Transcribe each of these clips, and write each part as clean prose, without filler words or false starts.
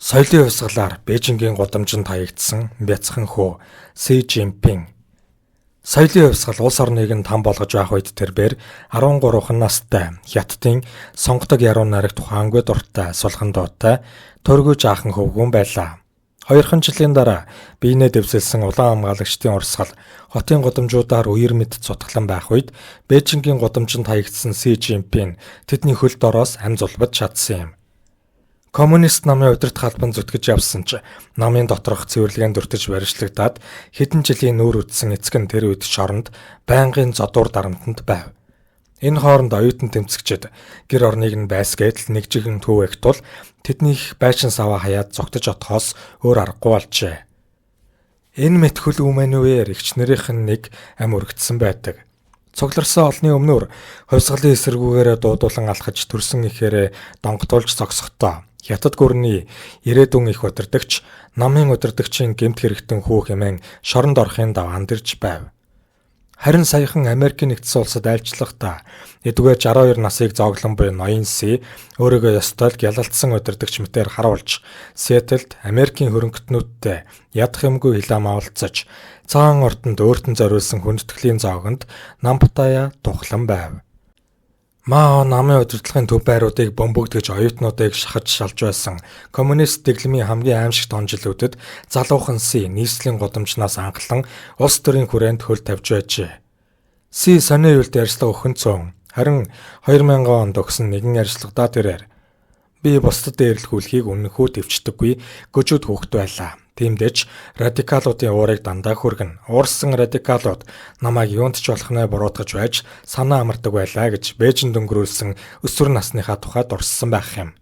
Соёлын хувьсгалаар Бээжингийн гудамжинд хаягдсан бяцхан хүү Си Жинпин. Соёлын хувьсгал улс орныг нь там болгож байх үед тэрээр 13 настай Хятадын сонгодог яруу найраг тухаангүй дуртай сулхан дуутай төргөө жаахан хөвгүүн байлаа. 2 жилийн дараа биенээ дэвсэлсэн улаан хамгаалагчдын урсгал хотын гудамжуудаар үер мэд цутглан байх үед Бээжингийн гудамжинд хаягдсан Си Жинпин тэдний хөлд ороос амь зулбад чадсан юм. Коммунист намын удирдах албан зүтгэж явсан ч намын доторх цэвэрлэгэнд дуртаж барьжлагдаад хэдэн жилийн нүүр үтсэн эцэг нь тэр үед шоронд байнгын зодуур дарамтанд байв. Энэ хооронд оюутан тэмцэгчид гэр орныг нь байсгээд л нэг жихэн түүх тул тэднийх байшин саваа хаяад зогтож отохоос өөр аргагүй болжээ. Энэ мэт хөл үмэнүүээр эгч нарийнх нь нэг ам өргөцсөн байдаг. Цугларсан олны өмнөр хувьсгалын эсэргүүгээрээ дуудуулан алхаж төрсөн ихээрээ донготуулж зогсохдоо Хятад гүрний ирээдүйн их удирдагч намын удирдагчийн гэмт хэрэгтэн хүү хэмээн шоронд орохын дав андирж байв. Харин саяхан Америкийн нэгдсэн улсад айлчлахдаа эдгээр 62 насыг зооглон буй ноён Си өөрийгөө ёстой л гялалтсан удирдагч мэтээр харуулж Сиэтлд Америкийн хөрөнгөтнүүдтэй ядах юмгүй хилэм авалцаж цагаан ордонд өөртөө зориулсан хүндэтгэлийн зоогонд намбатая тухлан байв. Мао намын удирдлагын төв байруудыг бомбогдгож оюутнуудыг шахаж шалж байсан коммунист дэглэмийн хамгийн аимшигт он жилүүдэд залуухан Си нийслэлийн гудамжнаас анхлан улс төрийн хүрээнд хөл тавьж байжээ. Си сонио юулт ярьцлага өхөн цөөн. Харин 2000 онд өгсөн нэгэн ярьцлагадаа тэрээр би бусдад дээрлэхүүлэхийг үнэнхүү төвчдөггүй гөжүүд хөөхт байлаа. Тиймдээч радикалуудын уурыг дандаа хүргэн. Уурсан радикалууд намайг юунд ч болох нэ буруутгаж байж санаа амардаг байлаа гэж Бээжинд өнгөрүүлсэн өсвөр насныхаа тухай дурссан байх юм.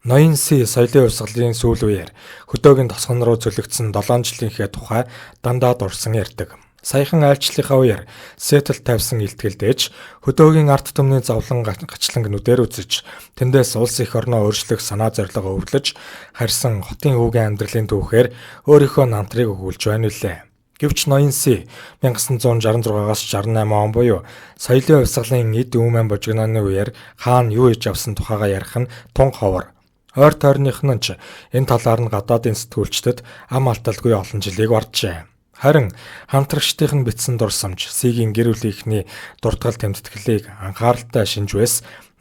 Ноён Си соёлын хувьсгалын сүүл үеэр хөдөөгийн тосгон руу зөлөгдсөн 7 жилийнхээ тухай дандаа дурсан ярьдаг. Саяхан айлчлалынхаа үеэр Сиэтлд тавьсан илтгэлдээж хөдөөгийн арт түмний зовлон гачланг нүдээр үзэж тэндээс улс их орноо өөрчлөх санаа зорилго өвлөж харьсан хотын хүүгийн амьдралын түүхээр өөрийнхөө намтрыг өгүүлж байна үлээ. Гэвч ноён Си 1966-аас 68 он буюу соёлын хувьсгалын эд үүмэн божигнооны үеэр хаана юу хийж авсан тухайгаа ярих нь тун ховор. Ойр тойрных нь ч энэ талаар нь гадаадын сэтгүүлчдэд ам алталгүй олон жилийг баржээ. Харин хамтрагчдын бичсэн дурсамж Сигийн гэр бүлийнхний дуртгал тэмдэтгэлийг анхааралтай шинж байс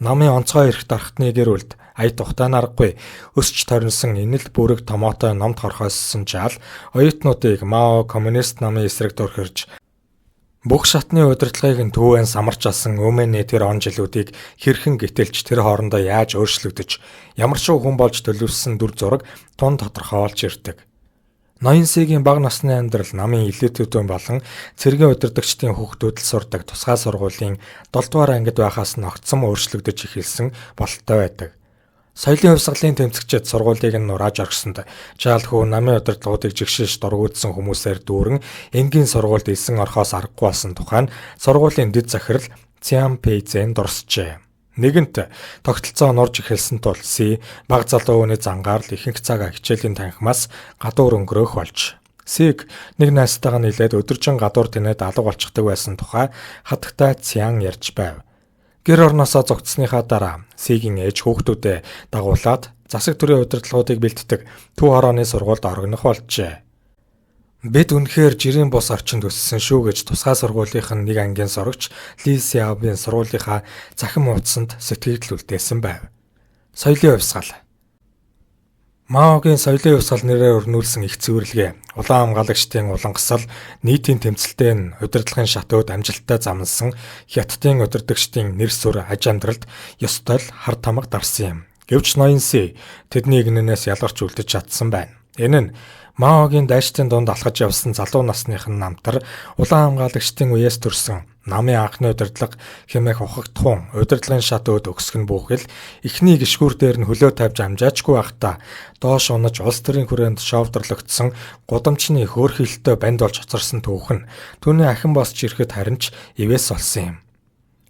намын онцгой эрх дархтны гэр бүлд ая тухтай аргагүй өсч торинсон энэл бүрэг томоотой номд хорхооссон жаал оюутнуудыг Мао коммунист намын эсрэг дөрхирж бүх шатны удирдлагыг нь төвөн самарч алсан өмнө тэр он жилүүдийг хэрхэн гítэлж тэр хоорондоо яаж өөрчлөгдөж ямар ч хүн болж төлөвлөсөн дүр зураг тун тодорхойлж ирдэг. Ноён Сигийн бага насны амьдрал намын элитүүдэн болон цэргийн удирдагчдын хүүхдүүд л сурдаг тусгай сургуулийн 7 дугаар ангид байхаас нь огцом өөрчлөгдөж эхэлсэн бололтой байдаг. Соёлын хувьсгалын тэмцэгчид сургуулийг нь нурааж орхисонд жаалхүү намын удирдлагуудыг жигшиж дургуутсан хүмүүсээр дүүрэн энгийн сургуульд элсэн орхоос аргагүй болсон тухайн сургуулийн дэд захирал Цян Пэйзэн дурсжээ. Нэгэнт тогтолцоо нурж эхэлсэн тул Си баг залуу хүний зангаар л ихэнх цаг хичээлийн танхимаас гадуур өнгөрөөх болж. Сиг нэг найзтайгаа нийлээд өдөржин гадуур тэнэд алга болчихдог байсан тухай хатагтай Цян ярьж байв. Гэр орноосоо зогтсныхаа дараа Сигийн ээж хүүхдүүдэд дагуулад засаг төрийн удирдлагуудыг бэлддэг Төв хорооны сургуульд орогнох болжээ. Бид үнэхээр жирийн бус орчинд өссөн шүү гэж тусгай сургуулийнх нь нэг ангийн сурагч Ли Сяобын сургуулийнхаа захин хуудсанд сэтгэгдэл үлдээсэн байв. Соёлын хувьсгал. Маогийн соёлын хувьсгал нэрээр өрнүүлсэн их цэвэрлэгээ, улаан хамгаалагчдын улангасал, нийтийн тэмцэлтэй нь удирдлагын шатууд амжилттай замнасан Хятадын удирдагчдын нэр сүр аж амьдралд ёстой л хар тамга дарсан юм. Гэвч ноён Си тэдний игнэнээс ялгарч үлдэж чадсан байна. Энэ нь Маогийн дайчдын дунд алхаж явсан залуу насныхан намтар улаан хамгаалагчдын үеэс төрсөн намын анхны удирдлага хэмээх ухагдхуун удирдлагын шатууд өгсгөн бүхэл эхний гişгүүр дээр нь хөлөө тавьж амжаачгүй байхдаа доош унаж улс төрийн хүрээнд шовдрлогдсон гудамжны хөөрхилтэй банд болж хоцорсон түүх нь түүний ахин босч ирэхэд харин ч ивэс болсон юм.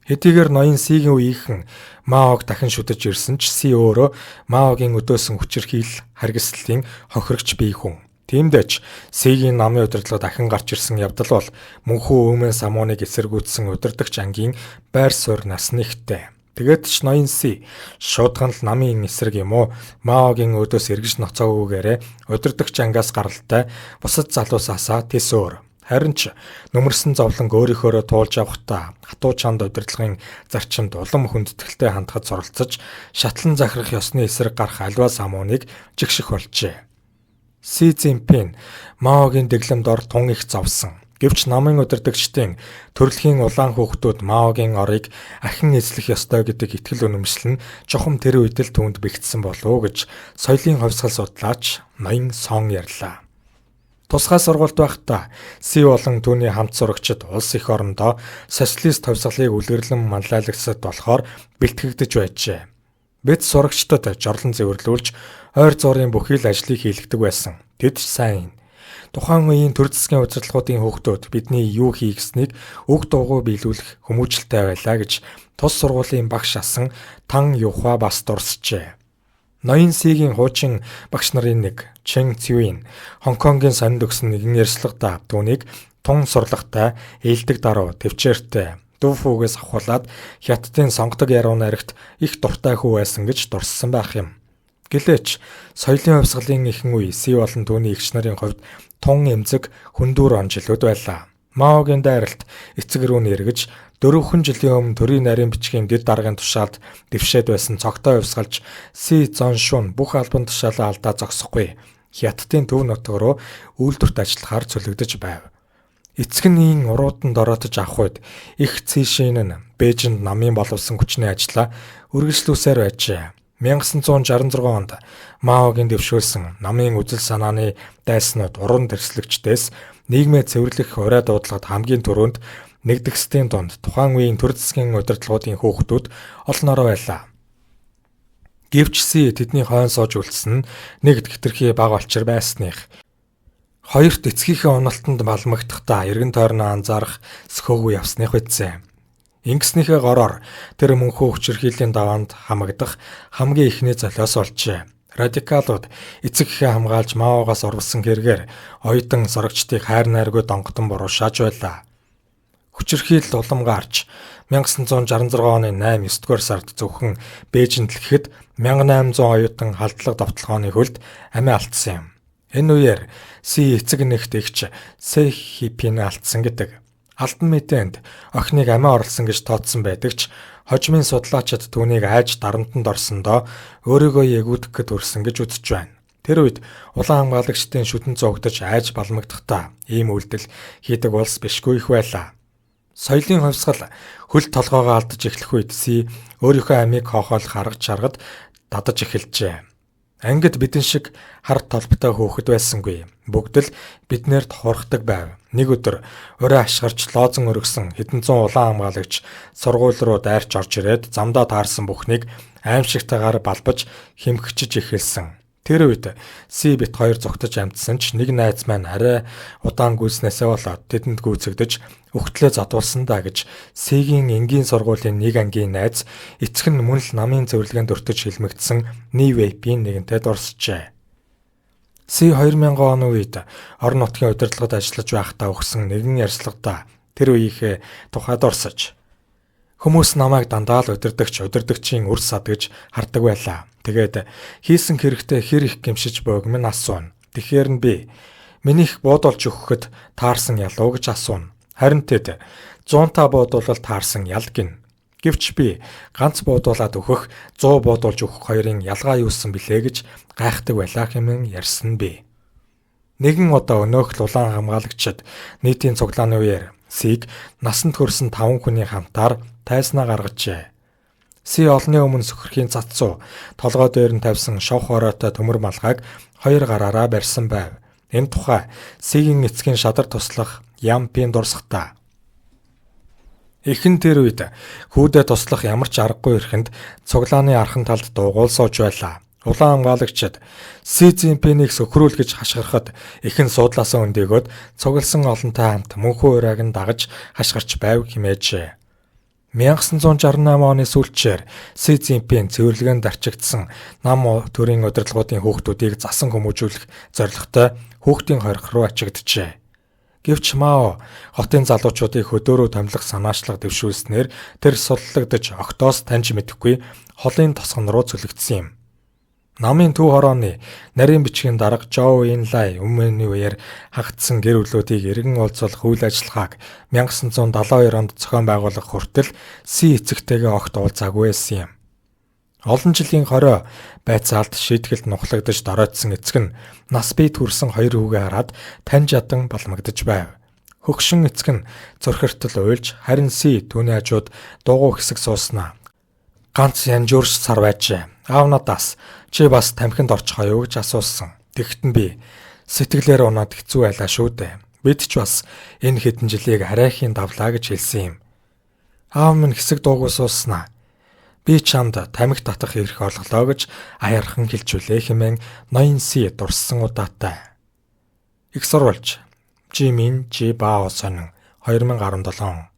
Хэдийгээр ноён Сигийн үеийнхэн Маог дахин шүтэж ирсэн ч Си өөрөө Маогийн өдөөсөн хүчирхийл харгислалын хохирогч бие хүн. Тиймдээч Сигийн намын удирдлага дахин гарч ирсэн явдал бол мөнхөө өмнө самууныг эсэргүүцсэн удирдагч ангийн байр суурь насны ихтэй. Тэгээд ч ноён Си шуудхан л намын эсрэг юм уу? Маогийн өдөөс эргэж ноцоогүйгээрээ удирдагч ангаас гаралтай бусад залуусаасаа тис өөр. Харин ч нөмөрсөн зовлон өөрийнхөөрөө туулж явахдаа хатуу чанд удирдлагын зарчимд улам хүндэтгэлтэй хандхад суралцаж шатлан захирах ёсны эсрэг гарах альва самууныг жигших болжээ. Си Цзиньпин Маогийн дэглэмд ор тун их зовсон. Гэвч намын удирдагчдын төрөлхийн улаан хүүхдүүд Маогийн орыг ахин эзлэх ёстой гэдэг итгэл үнэмшил нь чухам тэр үед л түүнд бэгдсэн болов уу гэж соёлын хувьсгал судлаач ноён Сон ярьлаа. Тусгай сургалт байхдаа Си болон түүний хамт сурагчид улс их орондоо социалист хувьсгалыг үлгэрлэн манлайлагсад болохоор бэлтгэгдэж байжээ. Бид сурагчдад жорлон зэвэрлүүлж ойр зуурын бүхий л ажлыг хийлгдэг байсан. Тэд сайн. Тухайн үеийн төр засгийн удирдлагуудын хүүхдүүд бидний юу хийх гэснийг үг дуугүй биелүүлэх хүмүүжлтэй байлаа гэж тус сургуулийн багш асан Тан Юхва бас дурсжээ. Ноён Сигийн хуучин багш нарын нэг Чэн Цюин Хонконгийн сонинд өгсөн нэгэн ярьцлагадаа түүнийг тун сурлагатай, ээлдэг даруй, төвчээртэй, дүв фүүгээс авахуулаад хятадын сонгодог яруу найрагт их дуртай хүү байсан гэж дурссан байх юм. Гэлээч соёлын хувьсгалын ихэнх үе Си болон түүний эгч нарын хувьд тун эмзэг хүндүүр онжилууд байлаа. Маогийн дайралт эцэг рүү нэргэж 4 жилийн өмнө төрийн нарийн бичгийн дэд даргын тушаалд дэвшээд байсан цогтой хувьсгалж Си Цзоншун бүх албан тушаалаа алдаа зогсохгүй хятадын төв нутаг руу үйлдвэрт ажиллахаар цөлөгдөж байв. Эцэг нь урууданд ороотож авах үед их цэшин нь Бээжинд намын боловсон хүчний ажлаа үргэлжлүүлсээр байжээ. 1966 онд Маогийн дэвшүүлсэн намын үзэл санааны дайснууд уран тэрслэгчдээс нийгмээ цэвэрлэх урай дуудлагад хамгийн түрүүнд нэгдэгсдийн дунд тухайн үеийн төр засгийн удирдлагуудын хүүхдүүд олноороо байлаа. Гэвч Си тэдний хойно сууж үлдсэн нэгд хэтэрхий бага олчир байсных. Хоёрт эцгийнхээ уналтанд балмагдахдаа эргэн тойрноо анзаарах сөхөөгүй явсных үтсэн. Ингэснийхээ гороор тэр мөнхөө хүчирхийллийн даваанд хамагдах хамгийн ихний золиос олжээ. Радикалууд эцэгхээ хамгаалж Маогоос урвсан хэрэгээр оюутан сорогчдыг хайр найргүй донготон буруушааж байлаа. Хүчирхийлэл улам гарч 1966 оны 8-9-р сард зөвхөн Бээжинд л гэхэд 1800 оюутан халдлага довтлогооны хөлд амиа алдсан юм. Энэ үеэр Си эцэг нэгт эгч Сэ Хипин алдсан гэдэг. Алдан мэдээнд охиныг амиа орлсон гэж тооцсон байдаг ч хожимын судлаачид түүнийг айж дарамтанд орсондоо өөрийгөө ягуудах гэд үрсэн гэж үзэж байна. Тэр үед улаан хамгаалагчдын шүтэн зогдож айж балмагдахдаа ийм үйлдэл хийдэг улс бишгүй их байлаа. Соёлын хувьсгал хөл толгоогоо алдаж эхлэх үед Си өөрийнхөө амийг хоохоолох арга чаргад дадаж эхэлжээ. Ангид бидэн шиг хар толботой хөөхд байсангүй. Бүгд л биднэрт хурхдаг байв. Нэг өдөр ураа ашгарч лоозон өргөсөн хэдэн зуун улаан хамгаалагч сургууль руу дайрч орж ирээд замдаа таарсан бүхнийг аимшигтайгаар балбаж хэмхчиж эхэлсэн. Тэр үед Си бит хоёр зогтож амтсан ч нэг найз маань арай удаан гүйснээсээ болоод тэдэнд гүйцэгдэж өгтлээ задуулсан да гэж Сигийн энгийн сургуулийн нэг ангийн найз эцэг нь мөн л намын цэвэрлэгэнд өртөж хэлмэгдсэн Ни Вэйпийн нэгэнтэй дурсжээ. Си 2000 оны үед орон нутгийн удирдлагад ажиллаж байхдаа өгсөн нэгэн ярьцлагадаа тэр үеийнхээ тухайд орсож хүмүүс намайг дандаа л удирдагчийн үр сад гэж хардаг байлаа. Тэгээд хийсэн хэрэгтээ хэр их гэмшиж бойг минь асууна. Тэгэхээр нь би минийх буудуулж өгөхөд таарсан ялуу гэж асууна. Харин тэд 100 буудуулалт таарсан ял гин. Гэвч би ганц буудуулаад өгөх 100 буудуулж өгөх хоёрын ялгаа юусэн билээ гэж гайхдаг байлаа хэмээн ярьсан би. Нэгэн удаа өнөөх улаан хамгаалагчид нийтийн цуглааны үеэр Сиг насанд хүрсэн 5 хүний хамтаар тайзнаа гаргажээ. Си олны өмнө сөхөрхийн цацуу толгой дээр нь тавьсан шов хороотой төмөр малгайг хоёр гараараа барьсан байв. Энэ тухай Сигийн эцгийн шадар туслах Ямпийн дурсахтаа. Эхэн тэр үед хүүдээ туслах ямар ч аргагүй ирэхэнд цуглааны архан талд дуугуул сууж байлаа. Улаан хамгаалагчид Си Цзиньпинийг сөхрүүл гэж хашгирахад эхэн суудлаасаа өндөөгөөд цугласан олонтой хамт мөнхөө урайг нь дагаж хашгирч байв хэмээжээ. 1968 оны сүүлчээр Си Цзиньпин цэвэрлэгэнд дарчигдсан нам төрийн удирдлагуудын хүүхдүүдийг засан хүмүүжүүлэх зорилготой хүүхдийн хорих руу ачигджээ. Гэвч Мао хотын залуучуудыг хөдөөрөө томилох санаачлага дэвшүүлснээр тэр суллагдж огтоос таньж мэдэхгүй холын тосгон руу цөлөгдсөн юм. Намын төв хорооны нарийн бичгийн дарга Жоо Инлай өмнөний үеэр хагдсан гэр бүлүүдийг эргэн уулзуулах үйл ажиллагааг 1972 онд зохион байгуулах хүртэл Си эцэгтэйгээ огт уулзаагүй байсан юм. Олон жилийн хорой байцаалд шийтгэлд нухлагдж доройтсон эцэг нь нас бий төрсэн хоёр хүүгээ хараад таньж ядан балмагдж байв. Хөгшин эцэг нь зөрхөртөл уйлж харин Си түүний хажууд дуугүй хэсэг сууснаа. Ганц янжуурч сар байжээ. Аав надаас чи бас тамхинд орчихоо юу гэж асуусан. Тэгэхэд нь би сэтгэлээр унаад хэцүү байлаа шүү дээ. Бид ч бас энэ хэдэн жилийг арайхийн давлаа гэж хэлсэн юм. Аав минь хэсэг дуугүй сууснаа. Би чамд тамхи татах эрх олголоо гэж аярхан хэлжүүлээ хэмээн ноён Си дурссан удаатай. Их сурвалж Жимин Жи Бао сонин 2017